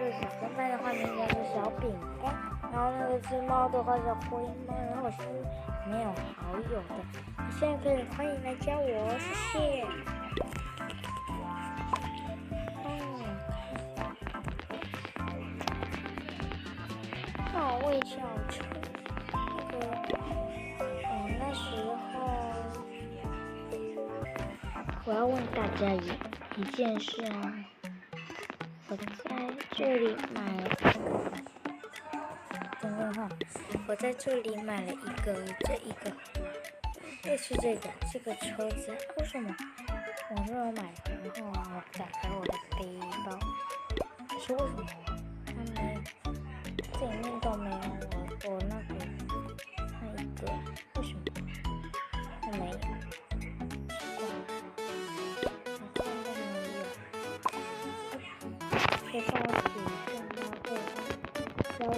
是小跟班的话名叫做小饼干，然后那个只猫的话叫灰猫，然后我是没有好友的，你现在可以欢迎来加我，谢谢。那我也想成那时候我要问大家一件事啊，我在这里买了等等哈，我在这里买了是这个车子，为什么我没有买？然后我打开我的背包，可是为什么它没这里面都没有我那一个？为什么它没有？奇怪，我看都没有。可以帮我取一下吗？对，教我。